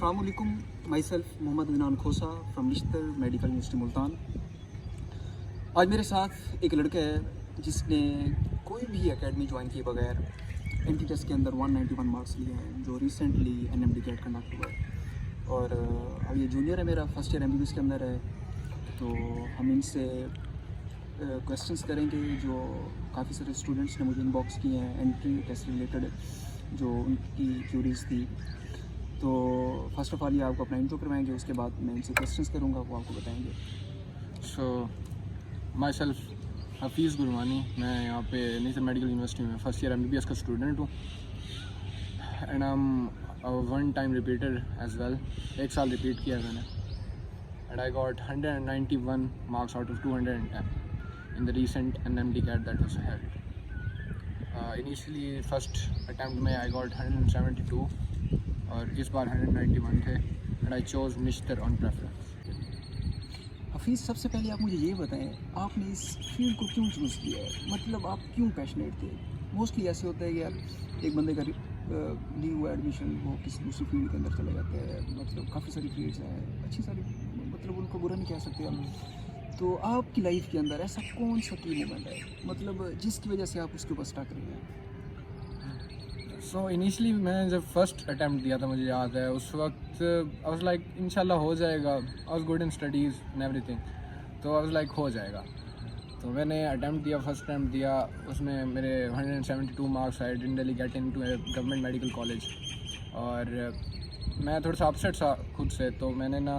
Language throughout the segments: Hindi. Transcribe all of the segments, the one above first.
अस्सलाम वालेकुम, myself Mohammad Adnan Khosa from Nishtar medical university Multan. आज मेरे साथ एक लड़का है जिसने कोई भी एकेडमी ज्वाइन किए बगैर एंट्री टेस्ट के अंदर 191 मार्क्स लिए हैं, जो रिसेंटली NMD कैट कंडक्ट हुआ है। और अब ये जूनियर है, मेरा फर्स्ट ईयर MBBS के अंदर है। तो हम इनसे क्वेश्चंस करेंगे जो काफ़ी सारे स्टूडेंट्स ने मुझे इनबॉक्स किए हैं एंट्री टेस्ट रिलेटेड, जो उनकी क्यूरीज थी। तो फर्स्ट ऑफ़ ऑल ये आपको अपना इंट्रो करवाएंगे, उसके बाद मैं इनसे क्वेश्चंस करूँगा, वो आपको बताएंगे। So myself Hafeez Gurwani, मैं यहाँ पे निश्तर मेडिकल यूनिवर्सिटी में फर्स्ट ईयर MBBS का स्टूडेंट हूँ and I am one time repeater as well. एक साल रिपीट किया है मैंने and I got 191 marks out of 210 in the recent NMD CAT that was held. Initially first attempt में I got 172 और इस बार 191 थे and I chose Nishtar on preference. Hafeez, सबसे पहले आप मुझे ये बताएं, आपने इस फील्ड को क्यों चूज़ किया है? मतलब आप क्यों पैशनेट थे? मोस्टली ऐसे होता है कि यार एक बंदे का ली हुआ एडमिशन वो किसी दूसरी फील्ड के अंदर चला जाता है। मतलब काफ़ी सारी फील्ड्स हैं, अच्छी सारी, मतलब उनको बुरा नहीं कह सकते हम। तो आपकी लाइफ के अंदर ऐसा कौन सा की मोमेंट है, मतलब जिसकी वजह से आप उसके ऊपर स्टक रहे हैं? सो इनिशियली मैंने जब फर्स्ट अटैम्प्ट दिया था, मुझे याद है उस वक्त आई वाज लाइक इंशाल्लाह हो जाएगा। I was good in studies and everything, तो आई वाज लाइक हो जाएगा। तो मैंने अटैम्प्ट दिया, फर्स्ट अटैम्प्ट दिया, उसमें मेरे 172 मार्क्स आए। Didn't really get into government medical college और मैं थोड़ा सा अपसेट था खुद से। तो मैंने ना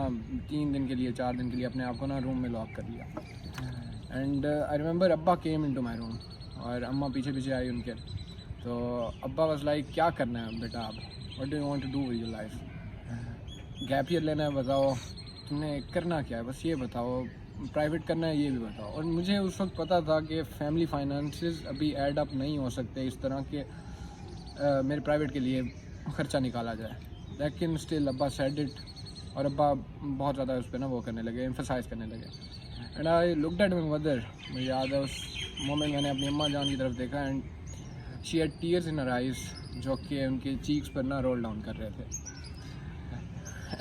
3 दिन के लिए 4 दिन के लिए अपने आप को ना रूम में लॉक कर लिया एंड आई रिमेंबर अब्बा केम इनटू माय रूम और अम्मा पीछे पीछे आई उनके। तो अब्बा वाज लाइक, क्या करना है बेटा, अब what do you want to do with your life? Gap year लेना है, बताओ तुमने करना क्या है, बस ये बताओ, प्राइवेट करना है ये भी बताओ। और मुझे उस वक्त पता था कि फैमिली फाइनेंसेस अभी ऐड अप नहीं हो सकते इस तरह के मेरे प्राइवेट के लिए ख़र्चा निकाला जाए। लेकिन स्टिल अब्बा सेड इट और अब्बा बहुत ज़्यादा उस पर ना वो करने लगे, एम्फसाइज़ करने लगे and I looked at my mother. मुझे याद है उस मोमेंट मैंने अपनी अम्मा जान की तरफ देखा and she had tears in her eyes, जो कि उनके चीक्स पर ना रोल डाउन कर रहे थे।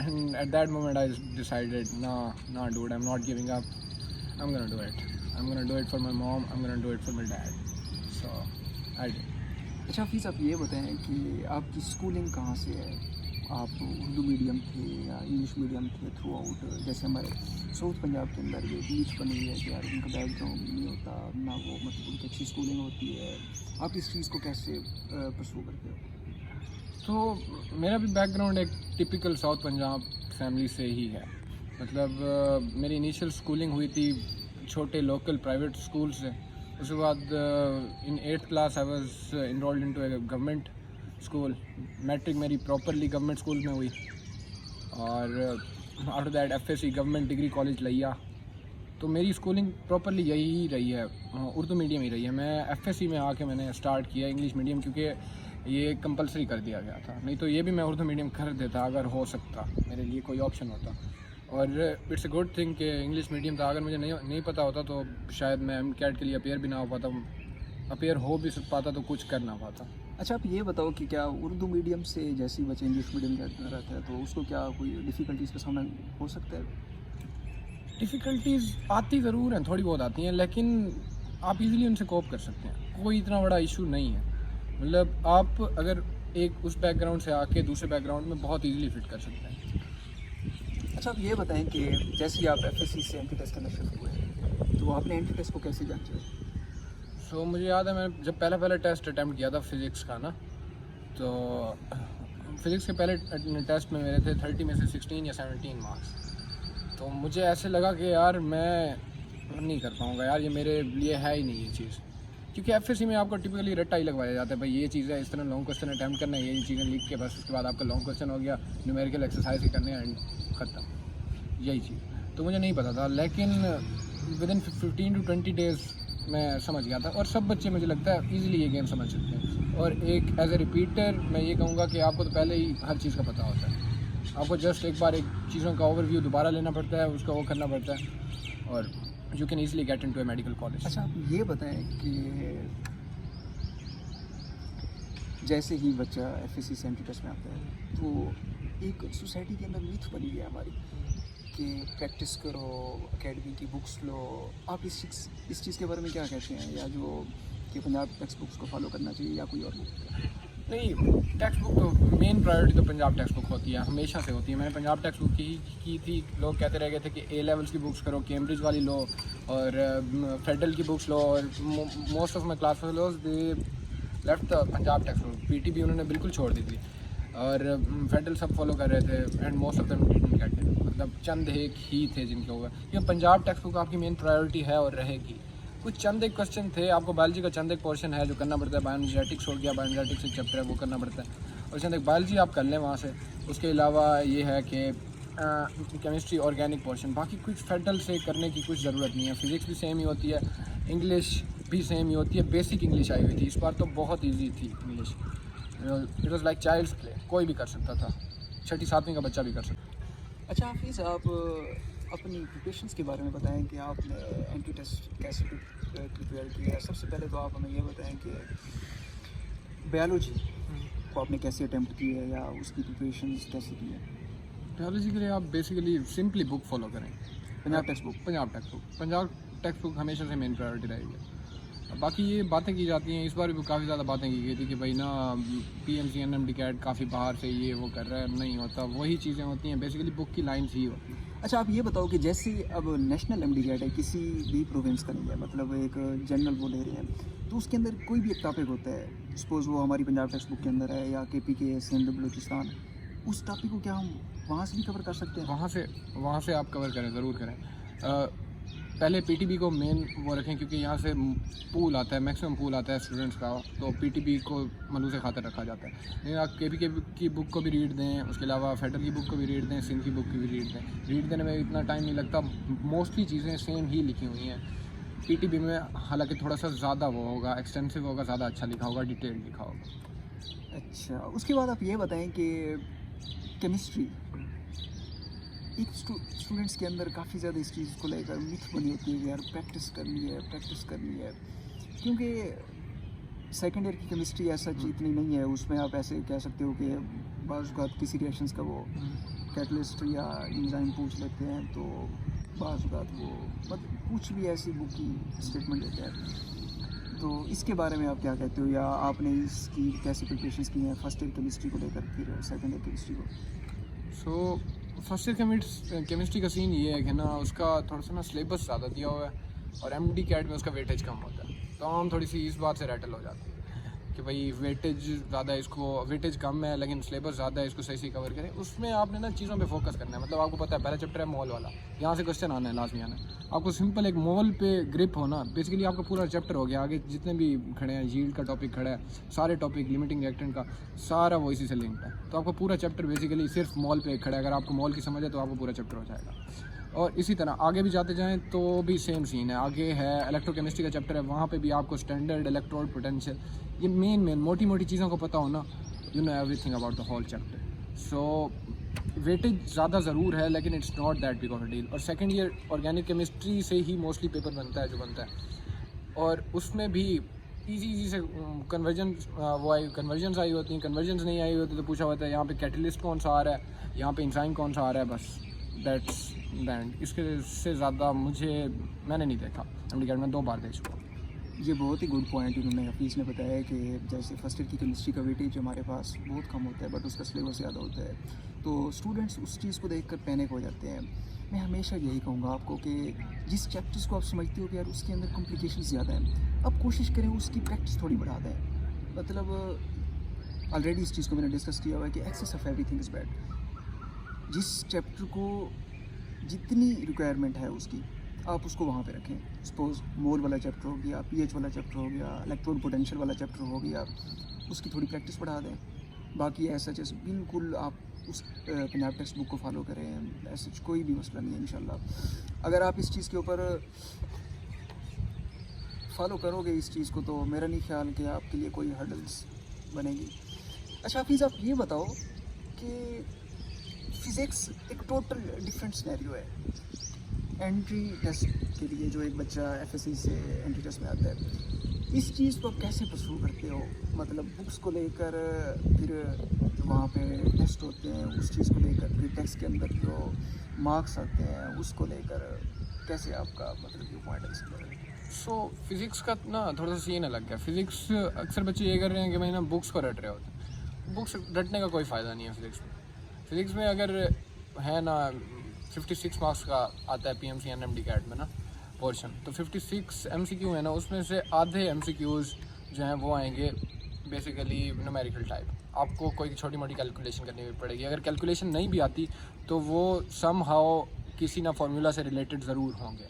And at that moment I decided, ना dude, I am not giving up, I am gonna do it, I am gonna do it for my mom, I am gonna do it for my dad. So I did. अच्छा हफीज़, आप ये बताएं कि आपकी स्कूलिंग कहाँ से है? आप उर्दू मीडियम थे या इंग्लिश मीडियम थे थ्रू आउट? जैसे हमारे साउथ पंजाब के अंदर ये बीच बनी हुई है कि यार उनका बैकग्राउंड नहीं होता ना, वो मतलब उनकी अच्छी स्कूलिंग होती है। आप इस चीज़ को कैसे परसू करते हो? तो मेरा भी बैकग्राउंड एक टिपिकल साउथ पंजाब फैमिली से ही है। मतलब मेरी इनिशियल स्कूलिंग हुई थी छोटे लोकल प्राइवेट स्कूल से। उसके बाद in 8th class I was enrolled into a government school. Matric मेरी प्रॉपरली गवर्नमेंट स्कूल में हुई और after that FSC government degree college लिया। तो मेरी स्कूलिंग प्रॉपरली यही रही है, उर्दू मीडियम ही रही है। मैं FSC में आके मैंने स्टार्ट किया इंग्लिश मीडियम, क्योंकि ये कंपलसरी कर दिया गया था। नहीं तो ये भी मैं उर्दू मीडियम कर देता अगर हो सकता, मेरे लिए कोई ऑप्शन होता। और इट्स अ गुड थिंग कि इंग्लिश मीडियम था। अगर मुझे नहीं पता होता तो शायद मैं MCAT के लिए अपेयर भी ना हो पाता, अपेयर हो भी पाता तो कुछ कर ना पाता। अच्छा आप ये बताओ कि क्या उर्दू मीडियम से जैसे ही बच्चे इंग्लिश मीडियम का रहता है तो उसको क्या कोई डिफ़िकल्टीज़ का सामना हो सकता है? डिफ़िकल्टीज़ आती ज़रूर हैं, थोड़ी बहुत आती हैं, लेकिन आप इजीली उनसे कोप कर सकते हैं। कोई इतना बड़ा इशू नहीं है। मतलब आप अगर एक उस बैकग्राउंड से आके दूसरे बैकग्राउंड में बहुत इजीली फिट कर सकते हैं। अच्छा आप ये बताएं कि जैसे ही आप FSC से एंट्री टेस्ट करना शिफ्ट हुए तो आपने एंट्री टेस्ट को कैसे जांचा? सो मुझे याद है मैं जब पहला टेस्ट अटैम्प्ट किया था फ़िज़िक्स का ना, तो फ़िज़िक्स के पहले टेस्ट में मेरे थे 30 में से 16 या 17 मार्क्स। तो मुझे ऐसे लगा कि यार मैं नहीं कर पाऊँगा यार, ये मेरे लिए है ही नहीं ये चीज़। क्योंकि FSC में आपको टिपिकली रट्टा ही लगवाया जाता है, भाई ये चीज़ है, इस तरह लॉन्ग क्वेश्चन अटैम्प्ट करना है, यही चीज़ें लिख के बस उसके बाद आपका लॉन्ग क्वेश्चन हो गया, न्यूमेरिकल एक्सरसाइज ही करने हैं एंड ख़त्म, यही चीज़। तो मुझे नहीं पता था, लेकिन विद इन 15 to 20 डेज़ मैं समझ गया था। और सब बच्चे मुझे लगता है ईज़िली ये गेम समझ सकते हैं। और एक एज ए रिपीटर मैं ये कहूँगा कि आपको तो पहले ही हर चीज़ का पता होता है, आपको जस्ट एक बार एक चीज़ों का ओवरव्यू दोबारा लेना पड़ता है, उसका वो करना पड़ता है और you can easily get into A medical college. अच्छा आप ये बताएं कि जैसे ही बच्चा FSC से एंट्री टेस्ट में आता है तो एक सोसाइटी के अंदर मिथ बनी है हमारी कि प्रैक्टिस करो, एकेडमी की बुक्स लो। आप इस चीज़ के बारे में क्या कहते हैं, या जो कि पंजाब टेक्स्ट बुक्स को फॉलो करना चाहिए या कोई और बुक? नहीं, टेक्स्ट बुक तो मेन प्रायोरिटी तो पंजाब टेक्स्ट बुक होती है, हमेशा से होती है। मैंने पंजाब टेक्स्ट बुक की थी। लोग कहते रह गए थे कि ए लेवल्स की बुक्स करो, कैम्ब्रिज वाली लो और फेडरल की बुक्स लो, और most of my class fellows they left the Punjab text book. PTB उन्होंने बिल्कुल छोड़ दी थी और फेडरल सब फॉलो कर रहे थे and most of them didn't get it. मतलब चंद एक ही थे जिनके हुए। क्योंकि पंजाब टेक्स्ट बुक आपकी मेन प्रायोरिटी है और रहेगी। कुछ चंद एक क्वेश्चन थे, आपको बायोलॉजी का चंद एक पोर्शन है जो करना पड़ता है, बायोजेनेटिक्स हो गया, बायोजेनेटिक्स एक चैप्टर है वो करना पड़ता है, और चंद एक बायोलॉजी आप कर लें वहाँ से। उसके अलावा ये है कि केमिस्ट्री ऑर्गेनिक पोर्शन, बाकी कुछ फेडरल से करने की कुछ ज़रूरत नहीं है। फिज़िक्स भी सेम ही होती है, इंग्लिश भी सेम ही होती है। बेसिक इंग्लिश आई हुई थी इस बार, तो बहुत ईजी थी English. It was like child's play, कोई भी कर सकता था, 6वीं 7वीं का बच्चा भी कर सकता। अच्छा हाफिज़, आप अपनी प्रिपरेशंस के बारे में बताएं कि आपने एंट्री टेस्ट कैसे प्रिपेयर किया। सबसे पहले तो आप हमें ये बताएं कि बायोलॉजी को आपने कैसे अटेम्प्ट की है या उसकी प्रिपरेशंस कैसे की है। बायोलॉजी के लिए आप बेसिकली सिंपली बुक फॉलो करें, Punjab text book. Punjab text book हमेशा से मेन प्रायोरिटी रहेगी। बाकी ये बातें की जाती हैं, इस बार भी काफ़ी ज़्यादा बातें की गई थी कि भाई ना PMC NMD कैट काफ़ी बाहर से ये वो कर रहा है, नहीं होता। वही चीज़ें होती हैं, बेसिकली बुक की लाइन्स ही होती हैं। अच्छा आप ये बताओ कि जैसे अब नेशनल MD कैट है, किसी भी प्रोविंस का नहीं है, मतलब एक जनरल वो ले रहे हैं, तो उसके अंदर कोई भी एक टॉपिक होता है, सपोज़ वो हमारी पंजाब टेक्स्ट बुक के अंदर है या KPK सिंध बलूचिस्तान, उस टॉपिक को क्या हम वहाँ से भी कवर कर सकते हैं? वहाँ से आप कवर करें, ज़रूर करें। पहले PTB को मेन वो रखें, क्योंकि यहाँ से पूल आता है, मैक्सिमम पूल आता है स्टूडेंट्स का, तो PTB को मलूज़ खातर रखा जाता है। लेकिन आप KPK की बुक को भी रीड दें, उसके अलावा फेडरल की बुक को भी रीड दें, सिंध की बुक की भी रीड दें। रीड देने में इतना टाइम नहीं लगता, मोस्टली चीज़ें सेम ही लिखी हुई हैं। PTB में हालांकि थोड़ा सा ज़्यादा वो होगा, एक्सटेंसिव होगा, ज़्यादा अच्छा लिखा होगा, डिटेल्ड लिखा होगा। अच्छा, उसके बाद आप ये बताएं कि केमिस्ट्री, एक स्टूडेंट्स के अंदर काफ़ी ज़्यादा इस चीज़ को लेकर मिथ बनी होती है कि यार प्रैक्टिस करनी है, क्योंकि सेकेंड ईयर की केमिस्ट्री ऐसा इतनी नहीं है। उसमें आप ऐसे कह सकते हो कि बाज़ औक़ात किसी रिएक्शंस का वो कैटलिस्ट या एंजाइम पूछ लेते हैं, तो बाज़ औक़ात वो मतलब कुछ भी ऐसी बुक की स्टेटमेंट देते हैं। तो इसके बारे में आप क्या कहते हो, या आपने इसकी कैसी प्रिपरेशंस की हैं फर्स्ट ईयर केमिस्ट्री को लेकर, फिर सेकेंड ईयर केमिस्ट्री को? फर्स्ट ईयर केमिस्ट्री का सीन ये है कि ना उसका थोड़ा सा ना सिलेबस ज़्यादा दिया हुआ है और MD कैट में उसका वेटेज कम होता है, तो हम थोड़ी सी इस बात से रैटल हो जाते हैं कि भाई वेटेज ज़्यादा है, इसको वेटेज कम है लेकिन सिलेबस ज़्यादा है, इसको सही से कवर करें। उसमें आपने ना चीज़ों पे फोकस करना है। मतलब आपको पता है पहला चैप्टर है मॉल वाला, यहाँ से क्वेश्चन आना है, लाजमी आना है। आपको सिंपल एक मॉल पे ग्रिप होना, बेसिकली आपका पूरा चैप्टर हो गया। आगे जितने भी खड़े हैं, यील्ड का टॉपिक खड़ा है, सारे टॉपिक, लिमिटिंग रिएक्टेंट का सारा वो इसी से लिंक्ड है। तो आपका पूरा चैप्टर बेसिकली सिर्फ मॉल पे खड़ा है। अगर आपको मॉल की समझ है तो आपको पूरा चैप्टर हो जाएगा। और इसी तरह आगे भी जाते जाएँ तो भी सेम सीन है। आगे है इलेक्ट्रोकेमिस्ट्री का चैप्टर है, वहाँ पे भी आपको स्टैंडर्ड, इलेक्ट्रोड, पोटेंशियल, ये मेन मोटी चीज़ों को पता हो ना, you know everything about the whole chapter. So weightage ज़्यादा ज़रूर है लेकिन it's not that big of a deal. और सेकेंड ईयर ऑर्गेनिक केमिस्ट्री से ही मोस्टली पेपर बनता है जो बनता है, और उसमें भी ईजी से कन्वर्जन्स आई होती हैं। कन्वर्जन्स नहीं आई होती तो पूछा होता है यहाँ पे कैटलिस्ट कौन सा आ रहा है, यहाँ पे इंजाइम कौन सा आ रहा है, बस दैट्स दैट। इसके से ज़्यादा मैंने नहीं देखा। MD कैट में 2 बार दे चुका। ये बहुत ही गुड पॉइंट उन्होंने हफीज़ ने बताया कि जैसे फर्स्ट ईयर की केमिस्ट्री का वेटेज हमारे पास बहुत कम होता है, बट उसका सिलेबस ज़्यादा होता है, तो स्टूडेंट्स उस चीज़ को देखकर पैनिक हो जाते हैं। मैं हमेशा यही कहूँगा आपको कि जिस चैप्टर्स को आप समझते हो कि यार उसके अंदर कॉम्प्लिकेशंस ज़्यादा हैं, आप कोशिश करें उसकी प्रैक्टिस थोड़ी बढ़ा दें। मतलब ऑलरेडी इस चीज़ को मैंने डिस्कस किया हुआ है कि excess of everything is bad. जिस चैप्टर को जितनी रिक्वायरमेंट है उसकी, आप उसको वहाँ पे रखें। सपोज मोल वाला चैप्टर हो गया, pH वाला चैप्टर हो गया, इलेक्ट्रोड पोटेंशियल वाला चैप्टर हो गया, उसकी थोड़ी प्रैक्टिस बढ़ा दें। बाकी ऐसा जैसे बिल्कुल आप उस पंजाब टेक्स्ट बुक को फॉलो करें, ऐसा कोई भी मसला नहीं है इंशाल्लाह। अगर आप इस चीज़ के ऊपर फॉलो करोगे इस चीज़ को, तो मेरा नहीं ख्याल कि आपके लिए कोई हर्डल्स बनेगी। अच्छा हाफिज़, आप ये बताओ कि फ़िज़िक्स एक टोटल डिफरेंट सिनेरियो है। एंट्री टेस्ट के लिए जो एक बच्चा FSC से एंट्री टेस्ट में आता है, इस चीज़ को आप कैसे परस्यू करते हो? मतलब बुक्स को लेकर, फिर वहाँ पे टेस्ट होते हैं उस चीज़ को लेकर, फिर टेस्ट के अंदर जो मार्क्स आते हैं उसको लेकर कैसे आपका मतलब व्यू पॉइंट है इसके बारे में? सो फिज़िक्स का ना थोड़ा सा सीन अलग है। फिज़िक्स अक्सर बच्चे ये कर रहे हैं कि भाई ना बुक्स को रट रहे होते हैं। बुक्स रटने का कोई फ़ायदा नहीं है फिज़िक्स में। फिज़िक्स में अगर है ना 56 मार्क्स का आता है PMC NMD कैट में ना पोर्शन, तो 56 MCQ है ना, उसमें से आधे MCQs जो हैं वो आएंगे बेसिकली न्यूमेरिकल टाइप। आपको कोई छोटी मोटी कैलकुलेशन करनी पड़ेगी। अगर कैलकुलेशन नहीं भी आती तो वो सम हाउ किसी ना फार्मूला से रिलेटेड ज़रूर होंगे,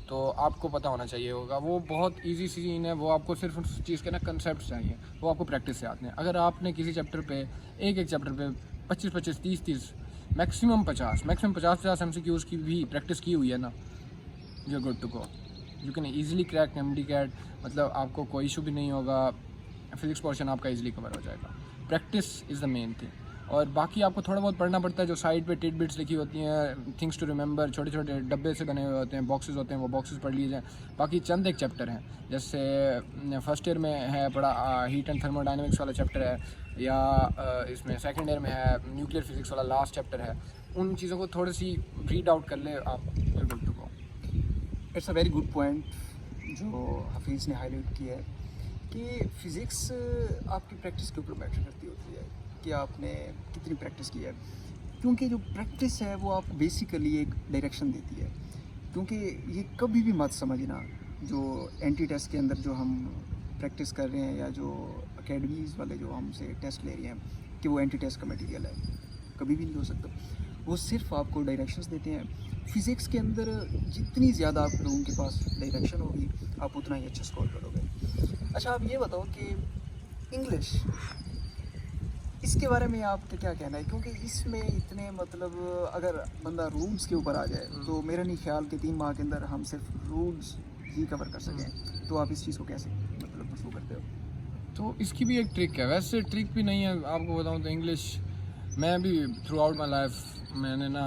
तो आपको पता होना चाहिए होगा। वो बहुत इजी सीन है, वो आपको सिर्फ उस चीज़ के ना कंसेप्ट चाहिए, वो आपको प्रैक्टिस से आते हैं। अगर आपने किसी चैप्टर पे एक चैप्टर पे 25 30 मैक्सिमम 50 MCQs की भी प्रैक्टिस की हुई है ना, you are good to go. You can easily crack MD CAT. मतलब आपको कोई इशू भी नहीं होगा, फिजिक्स पोर्शन आपका इजीली कवर हो जाएगा। Practice is the main thing. और बाकी आपको थोड़ा बहुत पढ़ना पड़ता है, जो साइड पे टिडबिट्स लिखी होती हैं, थिंग्स टू रिमेंबर, छोटे छोटे डब्बे से बने हुए होते हैं, बॉक्सेस होते हैं, वो बॉक्सेस पढ़ लीजिए। बाकी चंद एक चैप्टर हैं, जैसे फर्स्ट ईयर में है बड़ा हीट एंड थर्मोडायनेमिक्स वाला चैप्टर है, या इसमें सेकंड ईयर में है न्यूक्लियर फिजिक्स वाला लास्ट चैप्टर है। उन चीज़ों को थोड़ी सी रीड आउट कर ले आप, good to go. It's a very good point जो हफीज़ ने हाईलाइट किया है कि फ़िज़िक्स आपकी प्रैक्टिस के ऊपर मैटर करती होती है कि आपने कितनी प्रैक्टिस की है, क्योंकि जो प्रैक्टिस है वो आप बेसिकली एक डायरेक्शन देती है। क्योंकि ये कभी भी मत समझना जो एंटी टेस्ट के अंदर जो हम प्रैक्टिस कर रहे हैं या जो अकेडमीज़ वाले जो हमसे टेस्ट ले रहे हैं कि वो एंटी टेस्ट का मटेरियल है, कभी भी नहीं हो सकता। वो सिर्फ आपको डायरेक्शंस देते हैं। फ़िज़िक्स के अंदर जितनी ज़्यादा आप लोगों के पास डायरेक्शन होगी आप उतना ही अच्छा स्कोर करोगे। अच्छा, आप ये बताओ कि इंग्लिश, इसके बारे में आपका क्या कहना है? क्योंकि इसमें इतने मतलब अगर बंदा रूल्स के ऊपर आ जाए तो मेरा नहीं ख्याल कि 3 माह के अंदर हम सिर्फ रूल्स ही कवर कर सकें। तो आप इस चीज़ को कैसे मतलब परसू करते हो? तो इसकी भी एक ट्रिक है। वैसे ट्रिक भी नहीं है, आपको बताऊं तो इंग्लिश मैं भी थ्रू आउट माई लाइफ मैंने ना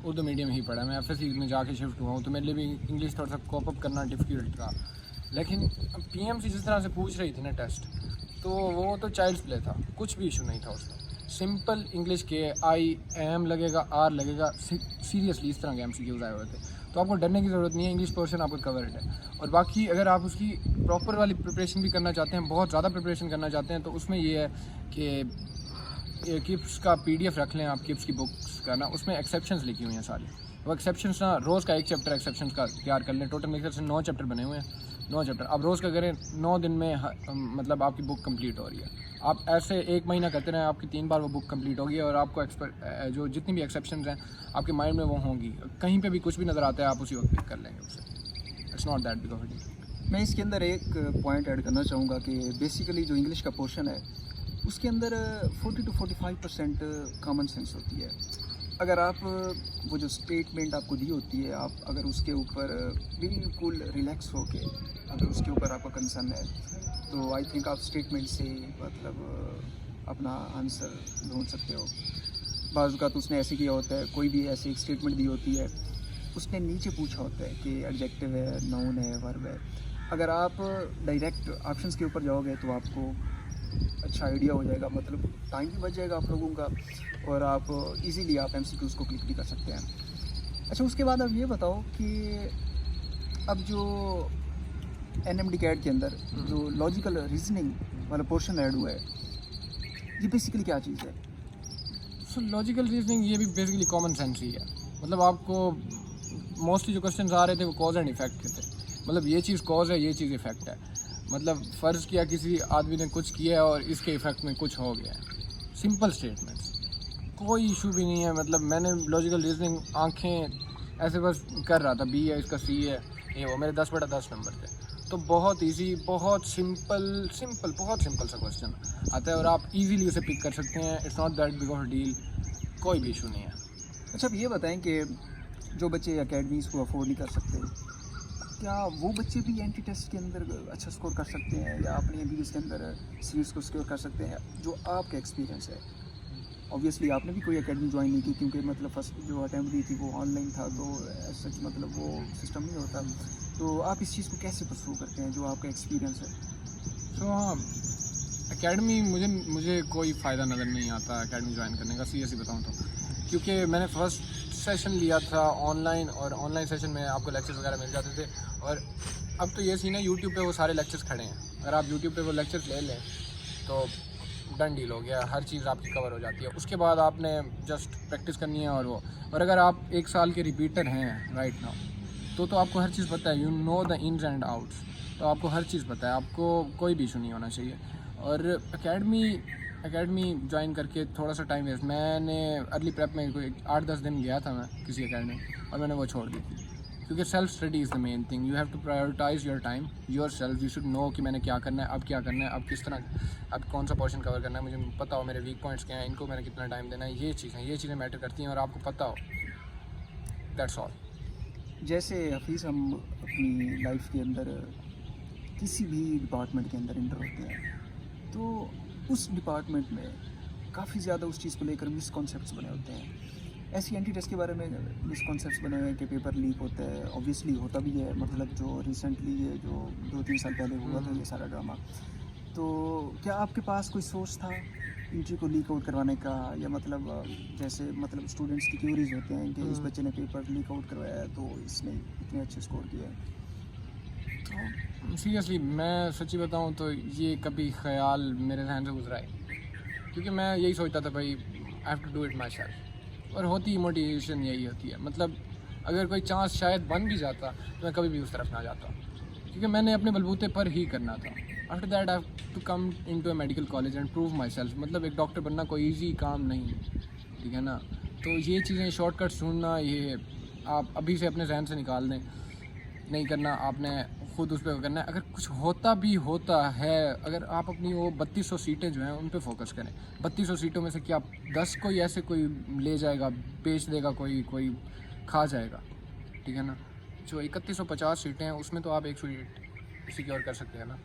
उर्दू मीडियम ही पढ़ा। मैं FSC में जाके शिफ्ट हुआ हूँ, तो मेरे लिए भी इंग्लिश थोड़ा सा कॉप अप करना डिफ़िकल्ट था। लेकिन PMC जिस तरह से पूछ रही थी ना टेस्ट, तो वो तो चाइल्ड्स प्ले था, कुछ भी इशू नहीं था उसमें। सिंपल इंग्लिश के IM लगेगा, R लगेगा, सीरियसली इस तरह के MCQs आए हुए थे। तो आपको डरने की ज़रूरत नहीं है, इंग्लिश पोर्शन आपका कवर्ड है। और बाकी अगर आप उसकी प्रॉपर वाली प्रिपरेशन भी करना चाहते हैं, बहुत ज़्यादा प्रिपरेशन करना चाहते हैं, तो उसमें ये है कि किप्स का PDF रख लें आप, किप्स की बुक्स का ना, उसमें एक्सेप्शंस लिखी हुई हैं सारी। वो एक्सेप्शंस ना रोज़ का एक चैप्टर एक्सेप्शंस का तैयार कर लें। टोटल मेरे ख्याल से 9 चैप्टर बने हुए हैं, 9 चैप्टर। आप रोज़ का करें, 9 दिन में मतलब आपकी बुक कंप्लीट हो रही है। आप ऐसे 1 महीना करते रहें, आपकी 3 बार वो बुक कंप्लीट होगी और आपको जो जितनी भी एक्सेप्शंस हैं आपके माइंड में वो होंगी। कहीं पे भी कुछ भी नज़र आता है आप उसी वक्त पिक कर लेंगे उससे। It's not that big of a deal. मैं इसके अंदर एक पॉइंट ऐड करना चाहूँगा कि बेसिकली जो इंग्लिश का पोर्शन है उसके अंदर 40 to 45% कॉमन सेंस होती है। अगर आप वो जो स्टेटमेंट आपको दी होती है, आप अगर उसके ऊपर बिल्कुल रिलैक्स होके अगर उसके ऊपर आपका कंसर्न है, तो आई थिंक आप स्टेटमेंट से मतलब अपना आंसर ढूंढ सकते हो। बाज़ औक़ात उसने ऐसे किया होता है, कोई भी ऐसी एक स्टेटमेंट दी होती है, उसने नीचे पूछा होता है कि एडजेक्टिव है, नाउन है, वर्ब है। अगर आप डायरेक्ट ऑप्शंस के ऊपर जाओगे तो आपको अच्छा आइडिया हो जाएगा, मतलब टाइम भी बच जाएगा आप लोगों का और आप इजीली आप MCQs को क्लिक भी कर सकते हैं। अच्छा, उसके बाद आप ये बताओ कि अब जो NMD कैट के अंदर जो लॉजिकल रीजनिंग वाला पोर्शन ऐड हुआ है, ये बेसिकली क्या चीज़ है? सो लॉजिकल रीजनिंग ये भी बेसिकली कॉमन सेंस ही है। मतलब आपको मोस्टली जो क्वेश्चन आ रहे थे वो कॉज एंड इफेक्ट के थे। मतलब ये चीज़ कॉज है, ये चीज़ इफेक्ट है। मतलब फ़र्ज़ किया किसी आदमी ने कुछ किया है और इसके इफेक्ट में कुछ हो गया है। सिंपल स्टेटमेंट्स, कोई इशू भी नहीं है। मतलब मैंने लॉजिकल रीजनिंग आंखें ऐसे बस कर रहा था, B है इसका C है, ये वो मेरे 10/10 नंबर थे। तो बहुत इजी, बहुत सिंपल बहुत सिंपल सा क्वेश्चन आता है और आप इजीली उसे पिक कर सकते हैं। It's not that big of a deal, कोई भी इशू नहीं है। अच्छा, अब ये बताएं कि जो बच्चे अकेडमीज़ को अफोर्ड नहीं कर सकते, क्या वो बच्चे भी एंटी टेस्ट के अंदर अच्छा स्कोर कर सकते हैं या अपने MBBS के अंदर सीरीज़ को स्कोर कर सकते हैं? जो आपका एक्सपीरियंस है, ऑब्वियसली आपने भी कोई एकेडमी ज्वाइन नहीं की, क्योंकि मतलब फर्स्ट जो अटैम्प्ट दी थी वो ऑनलाइन था, तो सच मतलब वो सिस्टम नहीं होता। तो आप इस चीज़ को कैसे परसू करते हैं, जो आपका एक्सपीरियंस है? सो हाँ, एकेडमी मुझे कोई फ़ायदा नज़र नहीं आता एकेडमी ज्वाइन करने का, सीरियसली बताऊँ तो, क्योंकि मैंने फर्स्ट सेशन लिया था ऑनलाइन, और ऑनलाइन सेशन में आपको लेक्चर्स वगैरह मिल जाते थे, और अब तो ये सीन है यूट्यूब पे वो सारे लेक्चर्स खड़े हैं, अगर आप यूट्यूब पे वो लेक्चर्स ले लें तो डन डील हो गया, हर चीज़ आपकी कवर हो जाती है। उसके बाद आपने जस्ट प्रैक्टिस करनी है, और अगर आप 1 साल के रिपीटर हैं राइट नाउ तो आपको हर चीज़ पता है, you know the ins and outs, तो आपको हर चीज़ पता है, आपको कोई भी इशू नहीं होना चाहिए। और एकेडमी ज्वाइन करके थोड़ा सा टाइम वेस्ट, मैंने अर्ली प्रेप में कोई 8-10 दिन गया था मैं किसी एकेडमी, और मैंने वो छोड़ दी थी, क्योंकि self study is the main thing. You have to prioritize your time yourself, you should know कि मैंने क्या करना है, अब क्या करना है, अब किस तरह, अब कौन सा पोर्शन कवर करना है, मुझे पता हो मेरे वीक पॉइंट्स क्या हैं, इनको मैंने कितना टाइम देना है, ये चीज़ें मैटर करती हैं, और आपको पता हो, दैट्स ऑल। जैसे हफीज़ हम अपनी लाइफ के अंदर किसी भी डिपार्टमेंट के अंदर इंटर होते हैं, तो उस डिपार्टमेंट में काफ़ी ज़्यादा उस चीज़ को लेकर मिसकॉन्सेप्ट्स बने होते हैं। ऐसी एंटी टेस्ट के बारे में मिसकॉन्सेप्ट्स बने हुए हैं कि पेपर लीक होता है, ऑब्वियसली होता भी है, मतलब जो रिसेंटली ये जो 2-3 साल पहले हुआ था ये सारा ड्रामा, तो क्या आपके पास कोई सोर्स था एंट्री को लीक आउट करवाने का, या मतलब जैसे मतलब स्टूडेंट्स की क्यूरीज होते हैं कि इस बच्चे ने पेपर लीक आउट करवाया है तो इसने इतने अच्छे स्कोर किए हैं? तो सीरियसली मैं सच्ची बताऊँ तो ये कभी ख्याल मेरे जहन से गुजरा है, क्योंकि मैं यही सोचता था भाई I have to do it myself, और होती मोटिवेशन यही होती है, मतलब अगर कोई चांस शायद बन भी जाता तो मैं कभी भी उस तरफ ना जाता, क्योंकि मैंने अपने बलबूते पर ही करना था। After that I have to come into a medical college and prove myself, मतलब एक डॉक्टर बनना कोई ईजी काम नहीं है, ठीक है ना। तो ये चीज़ें शॉर्टकट्स ढूंढना, ये आप अभी से अपने जहन से निकाल दें, नहीं करना, आपने खुद उस पर करना है। अगर कुछ होता है, अगर आप अपनी वो 3200 सीटें जो हैं उन पे फोकस करें, 3200 सीटों में से क्या 10 कोई ऐसे कोई ले जाएगा, बेच देगा, कोई खा जाएगा, ठीक है ना। जो 3150 सीटें हैं उसमें तो आप एक सीट सिक्योर कर सकते हैं ना,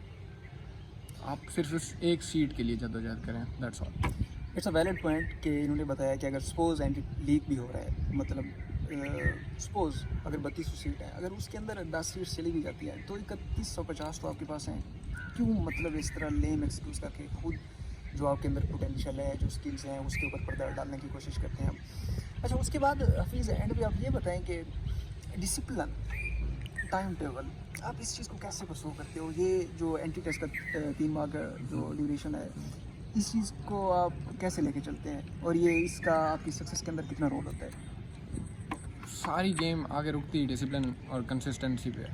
आप सिर्फ उस एक सीट के लिए जद्दोजहद करें, that's all. It's a valid point कि इन्होंने बताया कि अगर सपोज एंटी लीक भी हो रहा है, मतलब सपोज अगर 3200 सीट है, अगर उसके अंदर 10 सीट चली भी जाती है तो 3150 तो आपके पास हैं। क्यों मतलब इस तरह लेम एक्सक्यूज़ करके खुद जो आपके अंदर पोटेंशियल है, जो स्किल्स हैं, उसके ऊपर पर्दा डालने की कोशिश करते हैं हम। अच्छा, उसके बाद हफीज़ एंड भी आप ये बताएं कि डिसिप्लिन, टाइम टेबल, आप इस चीज़ को कैसे परसू करते हो? ये जो एंटी टेस्ट का 3 माह का जो ड्यूरेशन है, इस चीज़ को आप कैसे लेके चलते हैं, और ये इसका आपकी सक्सेस के अंदर कितना रोल होता है? सारी गेम आगे रुकती है डिसिप्लिन और कंसिस्टेंसी पे।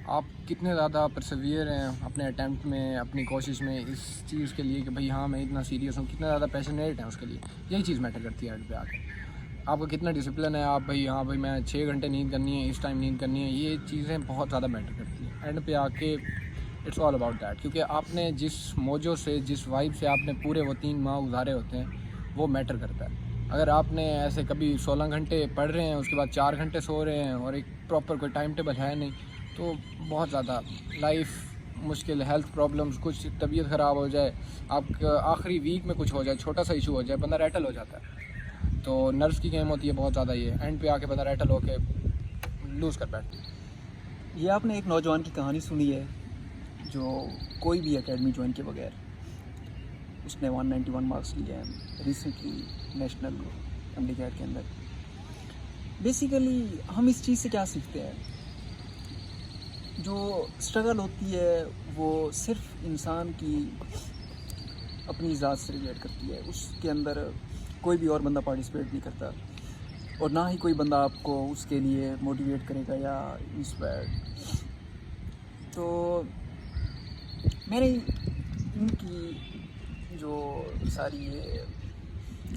आप कितने ज़्यादा परसेवियर हैं अपने अटैम्प्ट में, अपनी कोशिश में इस चीज़ के लिए कि भाई हाँ मैं इतना सीरियस हूँ, कितना ज़्यादा पैशनेट हैं उसके लिए, यही चीज़ मैटर करती है एंड पे आके। आपका कितना डिसिप्लिन है, आप भाई हाँ भाई मैं 6 घंटे नींद करनी है, इस टाइम नींद करनी है, ये चीज़ें बहुत ज़्यादा मैटर करती हैं एंड पे आके। इट्स ऑल अबाउट दैट, क्योंकि आपने जिस मोजो से, जिस वाइब से आपने पूरे वो 3 माह गुजारे होते हैं वो मैटर करता है। अगर आपने ऐसे कभी 16 घंटे पढ़ रहे हैं, उसके बाद 4 घंटे सो रहे हैं, और एक प्रॉपर कोई टाइम टेबल है नहीं, तो बहुत ज़्यादा लाइफ मुश्किल, हेल्थ प्रॉब्लम्स, कुछ तबीयत ख़राब हो जाए, आपका आखिरी वीक में कुछ हो जाए, छोटा सा इशू हो जाए, बंदा रैटल हो जाता है। तो नर्व्स की गेम होती है बहुत ज़्यादा, ये एंड पे आके बंदा रैटल होके लूज़ कर बैठता है। ये आपने एक नौजवान की कहानी सुनी है जो कोई भी एकेडमी ज्वाइन के बगैर उसने 191 मार्क्स लिए हैं रिसेंटली नेशनल अमेरिका के अंदर। बेसिकली हम इस चीज़ से क्या सीखते हैं? जो स्ट्रगल होती है वो सिर्फ इंसान की अपनी ज़ात से रिलेट करती है, उसके अंदर कोई भी और बंदा पार्टिसिपेट नहीं करता, और ना ही कोई बंदा आपको उसके लिए मोटिवेट करेगा या इंस्पायर। तो मैंने इनकी जो सारी ये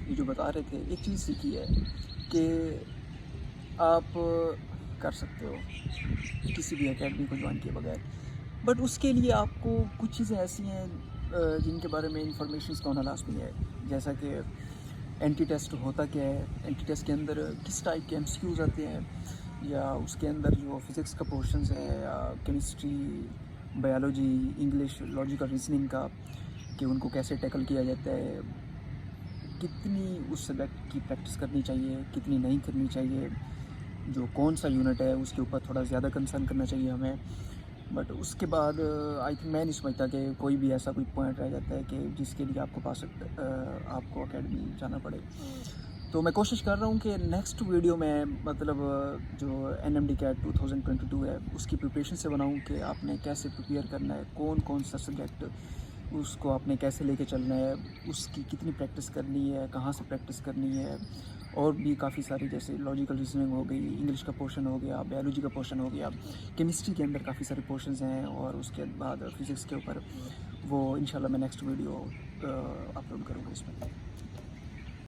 जो बता रहे थे, एक चीज़ सीखी है कि आप कर सकते हो किसी भी एकेडमी को ज्वाइन किए बगैर, बट उसके लिए आपको कुछ चीज़ें ऐसी हैं जिनके बारे में इंफॉर्मेशन का होना लाजमी है। जैसा कि एंटी टेस्ट होता क्या है, एंटी टेस्ट के अंदर किस टाइप के एमसीक्यूज़ आते हैं, या उसके अंदर जो फिज़िक्स का पोर्शंस है, या chemistry, biology, English, logical reasoning का, कि उनको कैसे टैकल किया जाता है, कितनी उस सब्जेक्ट की प्रैक्टिस करनी चाहिए, कितनी नहीं करनी चाहिए, जो कौन सा यूनिट है उसके ऊपर थोड़ा ज़्यादा कंसर्न करना चाहिए हमें, बट उसके बाद आई थिंक मैं नहीं समझता कि कोई भी ऐसा कोई पॉइंट रह जाता है कि जिसके लिए आपको आपको अकेडमी जाना पड़े। तो मैं कोशिश कर रहा हूँ कि नेक्स्ट वीडियो में मतलब जो NMD CAT 2022 है उसकी प्रिपरेशन से बनाऊँ कि आपने कैसे प्रिपेयर करना है, कौन कौन सा सब्जेक्ट उसको आपने कैसे लेके चलना है, उसकी कितनी प्रैक्टिस करनी है, कहाँ से प्रैक्टिस करनी है, और भी काफ़ी सारी जैसे लॉजिकल रीजनिंग हो गई, इंग्लिश का पोर्शन हो गया, बायोलॉजी का पोर्शन हो गया, केमिस्ट्री के अंदर काफ़ी सारे पोर्शंस हैं, और उसके बाद फिज़िक्स के ऊपर वो इंशाल्लाह मैं नेक्स्ट वीडियो अपलोड करूँगा इसमें।